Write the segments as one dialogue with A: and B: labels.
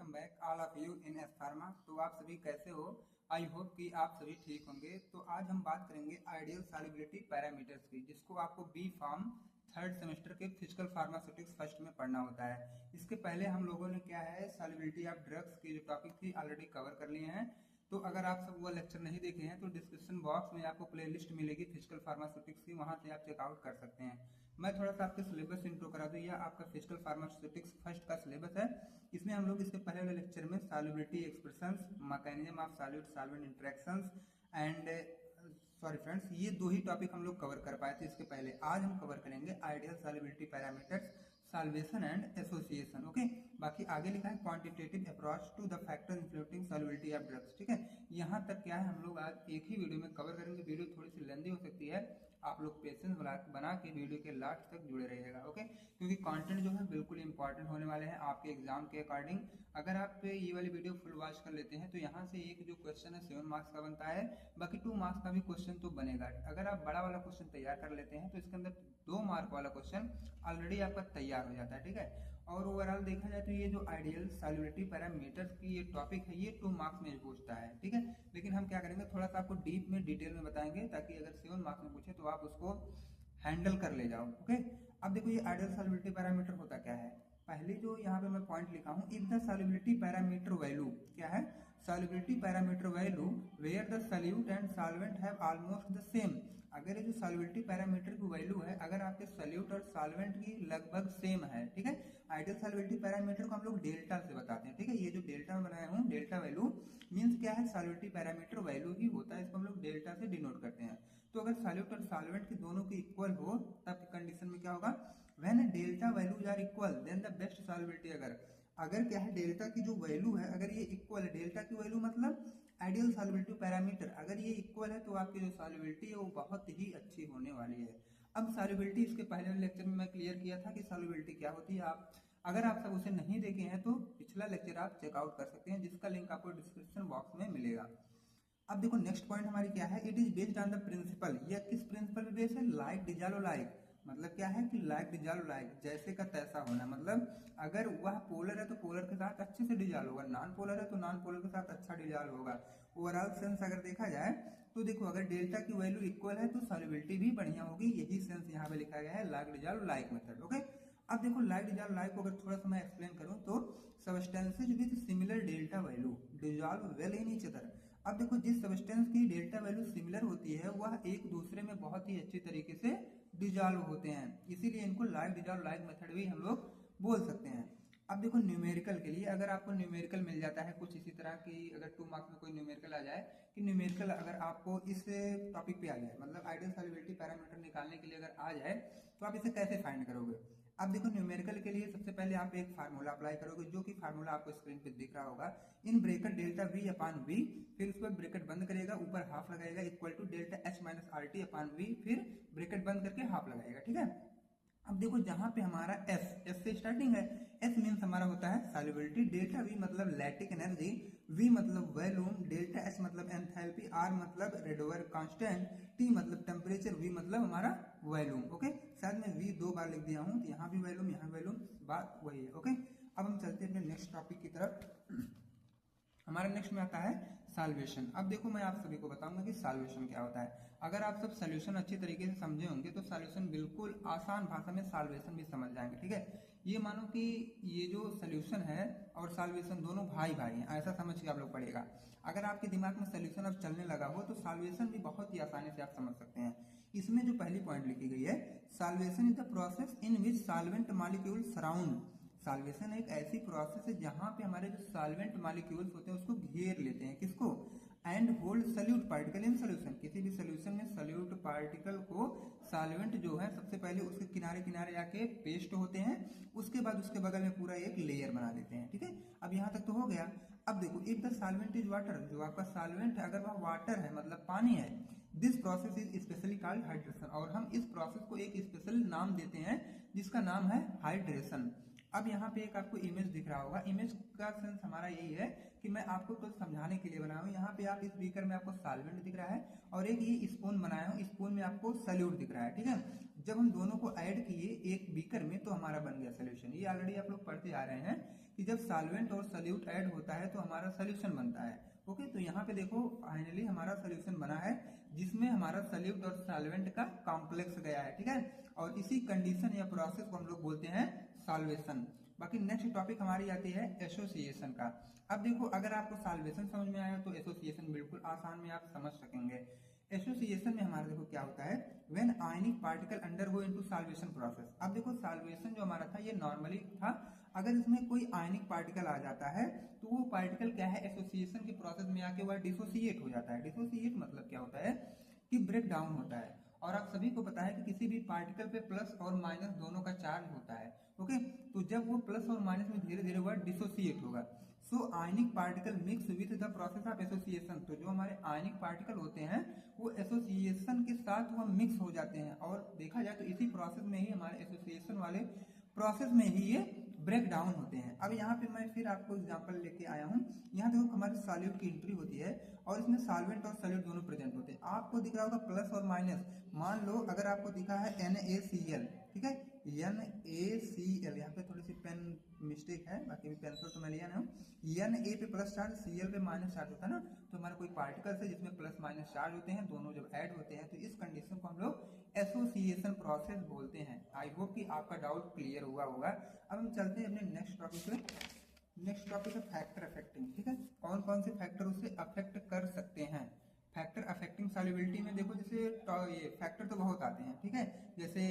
A: Welcome back all of you in S pharma. तो आप सभी कैसे हो? आई होप कि आप सभी ठीक होंगे। तो आज हम बात करेंगे आइडियल सॉल्युबिलिटी पैरामीटर्स की, जिसको आपको बी फार्म थर्ड सेमेस्टर के फिजिकल फार्मास्यूटिक्स फर्स्ट में पढ़ना होता है। इसके पहले हम लोगों ने क्या है सॉल्युबिलिटी ऑफ ड्रग्स की जो टॉपिक थी ऑलरेडी कवर कर लिए हैं। तो अगर आप सब वो लेक्चर नहीं देखे हैं तो डिस्क्रिप्शन बॉक्स में आपको प्लेलिस्ट मिलेगी फिजिकल फार्मास्यूटिक्स की, वहां से आप चेकआउट कर सकते हैं। मैं थोड़ा सा आपके सिलेबस इंट्रो करा दूं। यह आपका फिजिकल फार्मास्यूटिक्स फर्स्ट का सिलेबस है। इसमें हम लोग इसके पहले वाले लेक्चर में solubility expressions, mechanism of solute solvent interactions and sorry friends, ये दो ही टॉपिक हम लोग कवर कर पाए थे इसके पहले। आज हम कवर करेंगे ideal solubility parameters, solvation and association. Okay, बाकी आगे लिखा है quantitative approach to the factor influencing solubility of drugs. ठीक है, यहाँ तक क्या है हम लोग आज एक ही वीडियो में कवर करेंगे। वीडियो थोड़ी सी लेंदी हो सकती है, आप लोग पेशेंस बना के वीडियो के लास्ट तक जुड़े रहिएगा। ओके, क्योंकि कंटेंट जो है बिल्कुल इंपॉर्टेंट होने वाले हैं आपके एग्जाम के अकॉर्डिंग। अगर आप ये वाली वीडियो फुल वॉच कर लेते हैं तो यहाँ से एक जो क्वेश्चन है 7 मार्क्स का बनता है, बाकी 2 मार्क्स का भी क्वेश्चन तो बनेगा। अगर आप बड़ा वाला क्वेश्चन तैयार कर लेते हैं तो इसके अंदर 2 मार्क वाला क्वेश्चन ऑलरेडी आपका तैयार हो जाता है। ठीक है, और ओवरऑल देखा जाए तो ये जो आइडियल सॉल्युबिलिटी पैरामीटर्स की ये टॉपिक है, ये 2 मार्क्स में पूछता है। ठीक है, लेकिन हम क्या करेंगे थोड़ा सा आपको डीप में डिटेल में बताएंगे, ताकि अगर 7 मार्क्स में पूछे तो आप उसको हैंडल कर ले जाओ। ओके, अब देखो ये आइडियल सॉल्युबिलिटी पैरामीटर होता क्या है। पहले जो यहाँ पे मैं पॉइंट लिखा हूँ, if the solubility parameter value क्या है, solubility parameter value where the solute and solvent have almost the same. अगर ये जो सॉल्युबिलिटी पैरामीटर की वैल्यू है, अगर आपके सॉल्यूट और सॉल्वेंट की लगभग सेम है, ठीक है, आइडियल सॉल्युबिलिटी पैरामीटर को हम लोग डेल्टा से बताते हैं। ठीक है, ये जो डेल्टा में बनाया हूँ, डेल्टा वैल्यू मीन्स क्या है, सॉल्युबिलिटी पैरामीटर वैल्यू ही होता है, इसको हम लोग डेल्टा से डिनोट करते हैं। तो अगर सॉल्यूट और सॉल्वेंट की दोनों की इक्वल हो तब की कंडीशन में क्या होगा, when delta values are equal then the best solubility. अगर क्या है डेल्टा की जो वैल्यू है, अगर ये इक्वल है, डेल्टा की वैल्यू मतलब आइडियल सॉल्युबिलिटी पैरामीटर, अगर ये इक्वल है तो आपकी जो सॉल्युबिलिटी है वो बहुत ही अच्छी होने वाली है। अब सॉल्युबिलिटी इसके पहले लेक्चर में मैं क्लियर किया था कि सॉल्युबिलिटी क्या होती है। आप अगर आप सब उसे नहीं देखे हैं तो पिछला लेक्चर आप चेकआउट कर सकते हैं, जिसका लिंक आपको डिस्क्रिप्शन बॉक्स में मिलेगा। अब देखो नेक्स्ट पॉइंट हमारी क्या है, it is based on the principle. यह किस प्रिंसिपल पे बेस है, लाइक डिजालो लाइक। मतलब क्या है कि लाइक डिजालो लाइक, जैसे का तैसा होना। मतलब अगर वह पोलर है तो पोलर के साथ अच्छे से डिजाल होगा, नॉन पोलर है तो नॉन पोलर के साथ अच्छा डिजाल होगा। ओवरऑल सेंस अगर देखा जाए तो देखो, अगर डेल्टा की वैल्यू इक्वल है तो सॉल्युबिलिटी भी बढ़िया होगी। यही सेंस यहाँ पे लिखा गया है, लाइक डिजालो लाइक मेथड। ओके, अब देखो लाइक डिजाल्व लाइक को अगर थोड़ा सा मैं एक्सप्लेन करूं तो substances with similar delta value dissolve well in each other. अब देखो जिस सब्सटेंस की डेल्टा वैल्यू सिमिलर होती है वह एक दूसरे में बहुत ही अच्छी तरीके से डिजॉल्व होते हैं, इसीलिए इनको लाइक डिजॉल्व लाइक मेथड भी हम लोग बोल सकते हैं। अब देखो न्यूमेरिकल के लिए, अगर आपको न्यूमेरिकल मिल जाता है कुछ इसी तरह की, अगर 2 मार्क्स में कोई न्यूमेरिकल आ जाए कि न्यूमेरिकल अगर आपको इस टॉपिक पे आ जाए, मतलब आइडियल सॉल्युबिलिटी पैरामीटर निकालने के लिए अगर आ जाए तो आप इसे कैसे फाइंड करोगे। अब देखो न्यूमेरिकल के लिए सबसे पहले आप एक फार्मूला अप्लाई करोगे, जो कि फार्मूला आपको स्क्रीन पे दिख रहा होगा। In bracket delta V upon V, फिर उसके बाद ब्रेकेट बंद करेगा, ऊपर हाफ लगाएगा, equal to delta H minus R T upon V, फिर ब्रेकेट बंद करके हाफ लगाएगा। ठीक है, अब देखो जहां पे हमारा एस से स्टार्टिंग है, एस मीन्स हमारा होता है सॉल्युबिलिटी, डेल्टा वी मतलब लैक्टिक एनर्जी, वी मतलब वॉल्यूम, डेल्टा एस मतलब एंथैल्पी, आर मतलब रेडोवर कांस्टेंट, टी मतलब टेम्परेचर, वी मतलब हमारा वॉल्यूम। ओके, शायद मैं वी 2 बार लिख दिया हूं, तो यहाँ भी वॉल्यूम यहाँ वॉल्यूम, बात वही है। ओके, अब हम चलते हैं अपने नेक्स्ट टॉपिक की तरफ। हमारा नेक्स्ट में आता है सॉल्वेशन। अब देखो मैं आप सभी को बताऊंगा कि सॉल्वेशन क्या होता है। अगर आप सब सॉल्यूशन अच्छी तरीके से समझे होंगे तो सॉल्यूशन बिल्कुल आसान भाषा में सॉल्वेशन भी समझ जाएंगे। ठीक है, ये मानो कि ये जो सॉल्यूशन है और सॉल्वेशन दोनों भाई भाई हैं, ऐसा समझ के आप लोग पढ़ेगा। अगर आपके दिमाग में सॉल्यूशन अब चलने लगा हो तो सॉल्वेशन भी बहुत ही आसानी से आप समझ सकते हैं। इसमें जो पहली पॉइंट लिखी गई है, solvation is the process in which solvent molecule surround. Solvation एक ऐसी प्रोसेस है जहां पे हमारे जो सॉल्वेंट मॉलिक्यूल्स होते हैं उसको घेर लेते हैं, किसको, and hold solute particle in solution. किसी भी सोल्यूशन में सल्यूट पार्टिकल को सॉल्वेंट जो है सबसे पहले उसके किनारे किनारे आके पेस्ट होते हैं, उसके बाद उसके बगल में पूरा एक लेयर बना लेते हैं। ठीक है, अब यहाँ तक तो हो गया। अब देखो if the solvent is water, जो आपका सॉल्वेंट है अगर वह वाटर है मतलब पानी है, this process is specially called hydration. और हम इस प्रोसेस को एक स्पेशल नाम देते हैं जिसका नाम है हाइड्रेशन। अब यहाँ पे एक आपको इमेज दिख रहा होगा, इमेज का सेंस हमारा यही है कि मैं आपको कुछ समझाने के लिए बनाया हूँ। यहाँ पे आप इस बीकर में आपको सॉल्वेंट दिख रहा है और एक ये स्पून बनाया हूँ, स्पून में आपको सल्यूट दिख रहा है। ठीक है, जब हम दोनों को ऐड किए एक बीकर में तो हमारा बन गया सोल्यूशन। ये ऑलरेडी आप लोग पढ़ते आ रहे हैं कि जब सॉल्वेंट और सॉल्यूट ऐड होता है तो हमारा सोल्यूशन बनता है। ओके, तो यहाँ पे देखो फाइनली हमारा सोल्यूशन बना है जिसमें हमारा सॉल्यूट और सॉल्वेंट का कॉम्प्लेक्स गया है, ठीक है। और इसी कंडीशन या प्रोसेस को हम लोग बोलते हैं सॉल्वेशन। बाकी नेक्स्ट टॉपिक हमारी आती है एसोसिएशन का। अब देखो अगर आपको सॉल्वेशन समझ में आया तो एसोसिएशन बिल्कुल आसान में आप समझ सकेंगे। एसोसिएशन में हमारा देखो क्या होता है, when ionic particle undergo into solvation process. अब देखो सॉल्वेशन जो हमारा था ये नॉर्मली था, अगर इसमें कोई आयनिक पार्टिकल आ जाता है तो वो पार्टिकल क्या है एसोसिएशन के प्रोसेस में आके वह डिसोसिएट हो जाता है। डिसोसिएट मतलब क्या होता है कि ब्रेक डाउन होता है। और आप सभी को पता है कि किसी भी पार्टिकल पे प्लस और माइनस दोनों का चार्ज होता है। ओके, तो जब वो प्लस और माइनस में धीरे धीरे वह डिसोसिएट होगा। So ionic particle mix with the process of association. तो जो हमारे आयनिक पार्टिकल होते हैं वो एसोसिएशन के साथ वह मिक्स हो जाते हैं, और देखा जाए तो इसी प्रोसेस में ही हमारे एसोसिएशन वाले प्रोसेस में ही ये ब्रेक डाउन होते हैं। अब यहाँ पे मैं फिर आपको एग्जांपल लेके आया हूँ। यहाँ देखो हमारे सॉल्यूट की एंट्री होती है और इसमें सॉल्वेंट और सॉल्यूट दोनों प्रेजेंट होते हैं। आपको दिख रहा होगा प्लस और माइनस। मान लो अगर आपको दिखा है NaCl, ठीक है, NaCl, यहाँ पे थोड़ी सी पेन मिस्टेक है, बाकी पेंसिल तो मैं लिया ना हूँ। Na पे प्लस चार्ज, Cl पे माइनस चार्ज होता है ना, तो हमारा कोई पार्टिकल्स है जिसमें प्लस माइनस चार्ज होते हैं, दोनों जब ऐड होते हैं तो इस कंडीशन को हम लोग एसोसिएशन प्रोसेस बोलते हैं। आई होप कि आपका डाउट क्लियर हुआ होगा। अब हम चलते हैं अपने नेक्स्ट टॉपिक पे। नेक्स्ट टॉपिक है फैक्टर अफेक्टिंग, ठीक है। कौन कौन से फैक्टर उसे अफेक्ट कर सकते हैं। फैक्टर अफेक्टिंग सॉल्युबिलिटी में देखो जैसे ये फैक्टर तो बहुत आते हैं, ठीक है। जैसे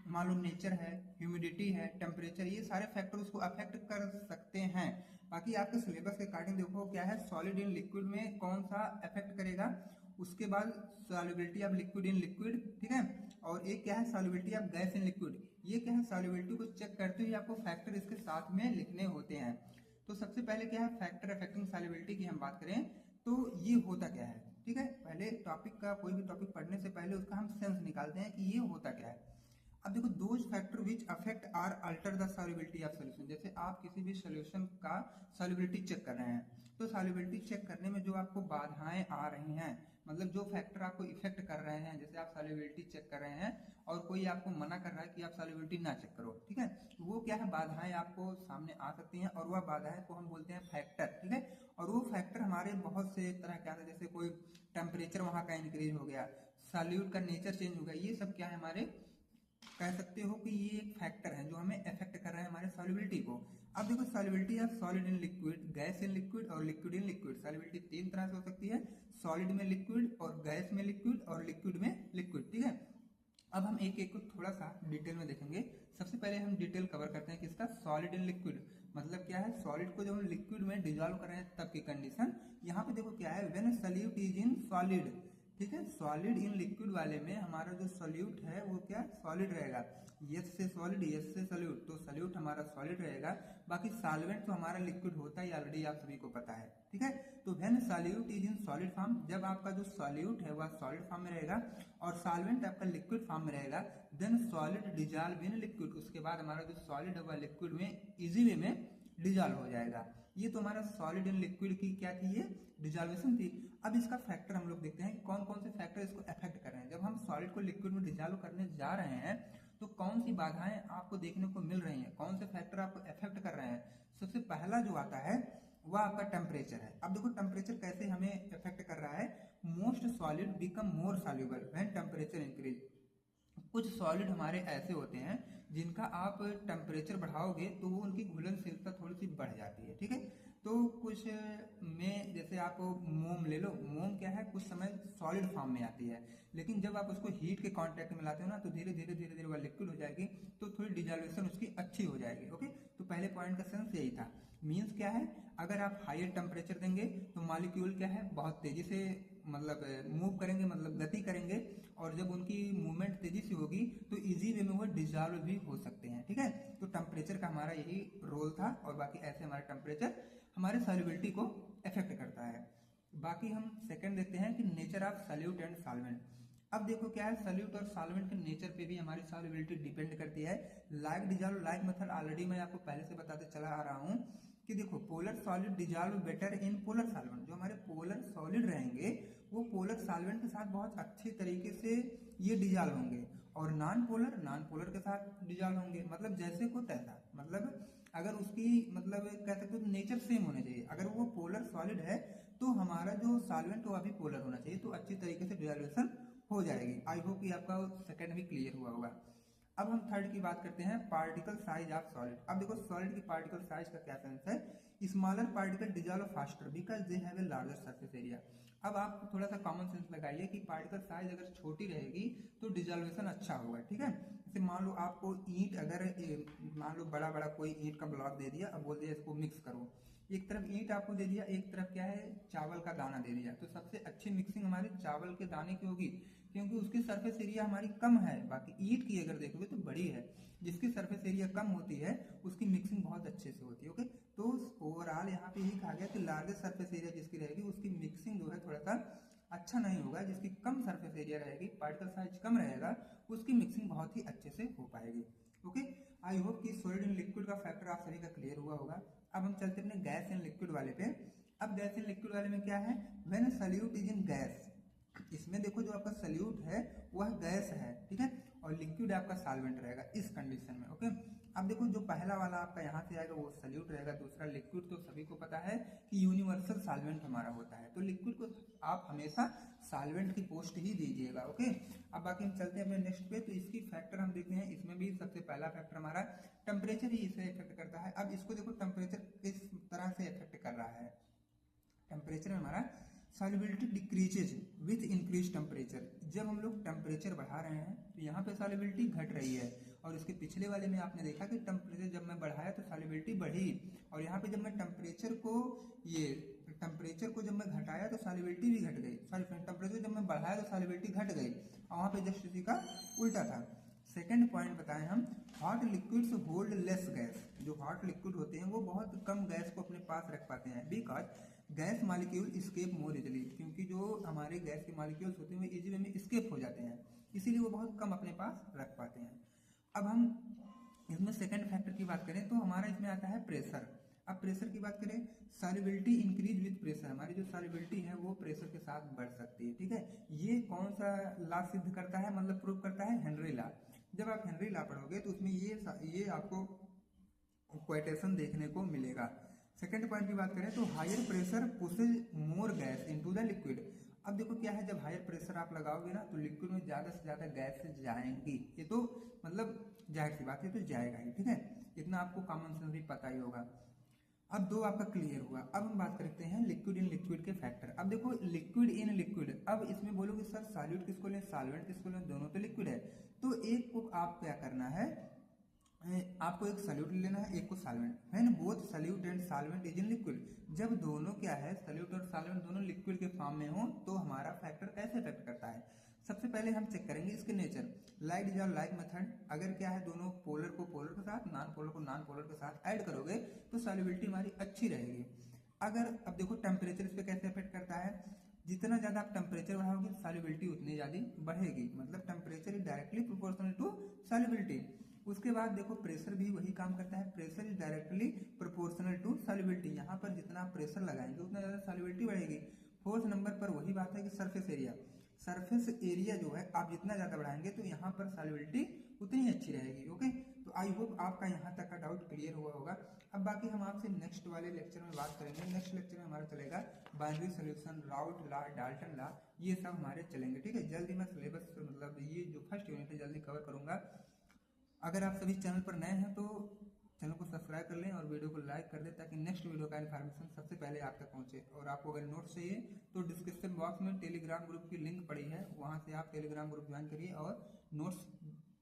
A: मान लो नेचर है, ह्यूमिडिटी है, टेम्परेचर, ये सारे फैक्टर उसको अफेक्ट कर सकते हैं। बाकी आपके सिलेबस के अकॉर्डिंग देखो क्या है, सॉलिड इन लिक्विड में कौन सा अफेक्ट करेगा, उसके बाद solubility of liquid in liquid, ठीक है। और एक क्या है solubility of gas in liquid. ये क्या है सॉल्युबिलिटी को चेक करते हुए आपको फैक्टर इसके साथ में लिखने होते हैं। तो सबसे पहले क्या है फैक्टर अफेक्टिंग सॉल्युबिलिटी की हम बात करें तो ये होता क्या है, ठीक है। पहले टॉपिक का कोई भी टॉपिक पढ़ने से पहले उसका हम सेंस निकालते हैं कि ये होता क्या है। अब देखो those factor which affect our alter the solubility of solution. जैसे आप किसी भी सॉल्यूशन का सॉल्युबिलिटी चेक कर रहे हैं तो सॉल्युबिलिटी चेक करने में जो आपको बाधाएं आ रही हैं, मतलब जो फैक्टर आपको इफेक्ट कर रहे हैं, जैसे आप सॉल्युबिलिटी चेक कर रहे हैं और कोई आपको मना कर रहा है कि आप सॉल्युबिलिटी ना चेक करो, ठीक है, तो वो क्या है बाधाएं आपको सामने आ सकती हैं और वह बाधाएं को हम बोलते हैं फैक्टर, ठीक है। और वो फैक्टर हमारे बहुत से तरह के आते हैं, जैसे कोई टेम्परेचर वहाँ का इंक्रीज हो गया, सॉल्यूट का नेचर चेंज हो गया, ये सब क्या है हमारे कह सकते हो कि ये एक फैक्टर है जो हमें अफेक्ट कर रहा है हमारे सॉल्युबिलिटी को। अब देखो solubility of solid in liquid, gas in liquid और लिक्विड इन लिक्विड। सॉल्युबिलिटी तीन तरह से हो सकती है, सॉलिड में लिक्विड और गैस में लिक्विड और लिक्विड में लिक्विड, ठीक है। अब हम एक एक को थोड़ा सा डिटेल में देखेंगे। सबसे पहले हम डिटेल कवर करते हैं किसका, सॉलिड इन लिक्विड। मतलब क्या है सॉलिड को जब हम लिक्विड में डिजॉल्व कर रहे हैं तब की कंडीशन। यहाँ पे देखो क्या है when solute is in solid, ठीक है। सॉलिड इन लिक्विड वाले में हमारा जो सॉल्यूट है वो क्या सॉलिड रहेगा, यस से सॉलिड यस से सॉल्यूट, तो सॉल्यूट हमारा सॉलिड रहेगा। बाकी सॉल्वेंट तो हमारा लिक्विड होता ही ऑलरेडी आप सभी को पता है, ठीक है। तो when solute is in solid form, जब आपका जो सॉल्यूट है वह सॉलिड फॉर्म में रहेगा और सॉल्वेंट आपका लिक्विड फॉर्म में रहेगा, then solid dissolve in liquid. उसके बाद हमारा जो सॉलिड है वह लिक्विड में इजी वे में डिजॉल्व हो जाएगा। ये तो हमारा सॉलिड इन लिक्विड की क्या थी, ये डिजॉल्वेशन थी। अब इसका फैक्टर हम लोग देखते हैं कौन कौन से फैक्टर इसको अफेक्ट कर रहे हैं। जब हम सॉलिड को लिक्विड में डिजॉल्व करने जा रहे हैं तो कौन सी बाधाएं आपको देखने को मिल रही हैं, कौन से फैक्टर आपको अफेक्ट कर रहे हैं। सबसे पहला जो आता है वह आपका टेम्परेचर है। अब देखो टेम्परेचर कैसे हमें अफेक्ट कर रहा है, most solid become more soluble when temperature increase. कुछ सॉलिड हमारे ऐसे होते हैं जिनका आप टेम्परेचर बढ़ाओगे तो वो उनकी घुलनशीलता थोड़ी सी बढ़ जाती है, ठीक है। तो कुछ में जैसे आप मोम ले लो, मोम क्या है कुछ समय सॉलिड फॉर्म में आती है, लेकिन जब आप उसको हीट के कांटेक्ट में लाते हो ना तो धीरे धीरे वह लिक्विड हो जाएगी, तो थोड़ी डिजॉल्वेशन उसकी अच्छी हो जाएगी। ओके, तो पहले पॉइंट का सेंस यही था। मीन्स क्या है, अगर आप हायर टेम्परेचर देंगे तो मॉलिक्यूल क्या है बहुत तेजी से मतलब मूव करेंगे, मतलब गति करेंगे, और जब उनकी मूवमेंट तेजी से होगी तो इजी वे में वो डिजॉल्व भी हो सकते हैं, ठीक है। तो टेम्परेचर का हमारा यही रोल था, और बाकी ऐसे हमारा टेम्परेचर हमारे सॉल्युबिलिटी को अफेक्ट करता है। बाकी हम सेकंड देखते हैं कि nature of solute and solvent. अब देखो क्या है सॉल्यूट और सॉल्वेंट के नेचर पे भी हमारी सॉल्युबिलिटी डिपेंड करती है। Like dissolve like method already मैं आपको पहले से बताते चला आ रहा हूँ कि देखो polar solid dissolve better in polar solvent. जो हमारे पोलर सॉलिड रहेंगे वो पोलर सॉल्वेंट के साथ बहुत अच्छे तरीके से ये डिजॉल्व होंगे, और नॉन पोलर के साथ डिजॉल्व होंगे, मतलब जैसे को तैसा। मतलब अगर उसकी मतलब कह सकते हो नेचर सेम होना चाहिए। अगर वो पोलर सॉलिड है तो हमारा जो सॉल्वेंट वो भी पोलर होना चाहिए, तो अच्छी तरीके से डिसॉल्वेशन हो जाएगी। आई होप कि आपका सेकंड भी क्लियर हुआ होगा। अब हम थर्ड की बात करते हैं, पार्टिकल साइज ऑफ सॉलिड। अब देखो सॉलिड की पार्टिकल साइज का क्या सेंस है, smaller particle dissolve faster because they have a larger surface area. अब आप थोड़ा सा कॉमन सेंस लगाइए कि पार्टिकल साइज अगर छोटी रहेगी तो डिजॉल्वेशन अच्छा होगा, ठीक है। जैसे मान लो आपको ईंट अगर मान लो बड़ा बड़ा कोई ईंट का ब्लॉक दे दिया, अब बोल दिया इसको मिक्स करो, एक तरफ ईंट आपको दे दिया, एक तरफ क्या है चावल का दाना दे दिया, तो सबसे अच्छी मिक्सिंग हमारी चावल के दाने की होगी क्योंकि उसकी सरफेस एरिया हमारी कम है। बाकी ईंट की अगर देखोगे तो बड़ी है, जिसकी सरफेस एरिया कम होती है उसकी मिक्सिंग बहुत अच्छे से होती है। ओके, तो ओवरऑल यहाँ पे यही कहा गया कि लार्जेस्ट सरफेस एरिया जिसकी रहेगी उसकी मिक्सिंग जो है थोड़ा सा अच्छा नहीं होगा, जिसकी कम सरफेस एरिया रहेगी, पार्टिकल साइज कम रहेगा, उसकी मिक्सिंग बहुत ही अच्छे से हो पाएगी। ओके, आई होप कि सॉलिड एंड लिक्विड का फैक्टर आप सभी का क्लियर हुआ होगा। अब हम चलते हैं अपने गैस एंड लिक्विड वाले पे। अब गैस एंड लिक्विड वाले में क्या है, when solute is in gas, इसमें देखो जो आपका सॉल्यूट है वह गैस है, ठीक है, और लिक्विड आपका सॉल्वेंट रहेगा इस कंडीशन में। ओके, अब देखो जो पहला वाला आपका यहाँ से आएगा वो सॉल्यूट रहेगा, दूसरा लिक्विड। तो सभी को पता है कि यूनिवर्सल सॉल्वेंट हमारा होता है, तो लिक्विड को आप हमेशा सॉल्वेंट की पोस्ट ही दीजिएगा। ओके, अब बाकी हम चलते हैं अपने नेक्स्ट पे। तो इसकी फैक्टर हम देखते हैं, इसमें भी सबसे पहला फैक्टर हमारा टेम्परेचर ही इसे इफेक्ट करता है। अब इसको देखो टेम्परेचर किस तरह से इफेक्ट कर रहा है। टेम्परेचर में हमारा solubility decreases with increase temperature. जब हम लोग टेम्परेचर बढ़ा रहे हैं तो यहाँ पे सॉल्युबिलिटी घट रही है, और इसके पिछले वाले में आपने देखा कि टेम्परेचर जब मैं बढ़ाया तो सॉल्युबिलिटी बढ़ी, और यहाँ पे जब मैं टेम्परेचर को जब मैं घटाया तो सॉल्युबिलिटी भी घट गई। सॉरी, टेम्परेचर जब मैं बढ़ाया तो सॉल्युबिलिटी घट गई, और वहाँ पे जस्ट इसी का उल्टा था। सेकेंड पॉइंट बताएं हम, hot liquids hold less gas. जो हॉट लिक्विड होते हैं वो बहुत कम गैस को अपने पास रख पाते हैं, because gas molecule escape more easily, क्योंकि जो हमारे गैस के मॉलिक्यूल्स होते हैं वो इजी वे में स्केप हो जाते हैं, इसीलिए वो बहुत कम अपने पास रख पाते हैं। अब हम इसमें सेकंड फैक्टर की बात करें तो हमारा इसमें आता है प्रेशर। अब प्रेशर की बात करें, सॉल्युबिलिटी इंक्रीज विद प्रेशर, हमारी जो सॉल्युबिलिटी है वो प्रेशर के साथ बढ़ सकती है, ठीक है। ये कौन सा लॉ सिद्ध करता है, मतलब प्रूव करता है, हेनरी लॉ। जब आप हेनरी लॉ पढ़ोगे तो उसमें ये आपको क्वेटेशन देखने को मिलेगा। सेकेंड पॉइंट की बात करें तो higher pressure pushes more gas into the liquid. अब देखो क्या है, जब हायर प्रेशर आप लगाओगे ना तो लिक्विड में ज्यादा से ज्यादा गैस जाएंगी, ये तो मतलब जाहिर सी बात है, तो जाएगा ही, ठीक है, इतना आपको कॉमन सेंस भी पता ही होगा। अब दो आपका क्लियर हुआ। अब हम बात करते हैं लिक्विड इन लिक्विड के फैक्टर। अब देखो लिक्विड इन लिक्विड, अब इसमें बोलोगे सर सॉल्यूट किसको लें, सॉल्वेंट किसको लें, दोनों तो लिक्विड है, तो एक को आप क्या करना है, आपको एक सॉल्यूट लेना है, एक को solvent. When both solute and solvent is in liquid, जब दोनों क्या है, सॉल्यूट और सॉल्वेंट दोनों लिक्विड के फॉर्म में हो तो हमारा फैक्टर कैसे इफेक्ट करता है। सबसे पहले हम चेक करेंगे इसके nature, like dissolve like method. अगर क्या है, दोनों पोलर को पोलर के साथ, नॉन पोलर को नॉन पोलर के साथ ऐड करोगे तो सॉल्युबिलिटी हमारी अच्छी रहेगी। अगर अब देखो टेम्परेचर इस पर कैसे इफेक्ट करता है, जितना ज्यादा आप टेम्परेचर बढ़ाओगे सॉल्युबिलिटी उतनी ज्यादा बढ़ेगी, मतलब temperature is directly proportional to solubility. उसके बाद देखो प्रेशर भी वही काम करता है, pressure is directly proportional to solubility. यहाँ पर जितना आप प्रेशर लगाएंगे उतना ज्यादा सॉल्युबिलिटी बढ़ेगी। फोर्थ नंबर पर वही बात है कि सरफेस एरिया, सरफेस एरिया जो है आप जितना ज्यादा बढ़ाएंगे तो यहाँ पर सॉल्युबिलिटी उतनी अच्छी रहेगी। ओके, तो आई होप आपका यहाँ तक का डाउट क्लियर हुआ होगा। अब बाकी हम आपसे नेक्स्ट वाले लेक्चर में बात करेंगे। नेक्स्ट लेक्चर में हमारा चलेगा बाइनरी सॉल्यूशन, राउट लॉ, डाल्टन लॉ, ये सब हमारे चलेंगे, ठीक है। जल्दी मैं सिलेबस मतलब ये जो फर्स्ट यूनिट है जल्दी कवर करूंगा। अगर आप सभी चैनल पर नए हैं तो चैनल को सब्सक्राइब कर लें और वीडियो को लाइक कर दें ताकि नेक्स्ट वीडियो का इन्फॉर्मेशन सबसे पहले आप तक पहुंचे। और आपको अगर नोट्स चाहिए तो डिस्क्रिप्शन बॉक्स में टेलीग्राम ग्रुप की लिंक पड़ी है, वहां से आप टेलीग्राम ग्रुप ज्वाइन करिए और नोट्स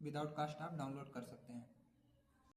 A: विदाउट कॉस्ट आप डाउनलोड कर सकते हैं।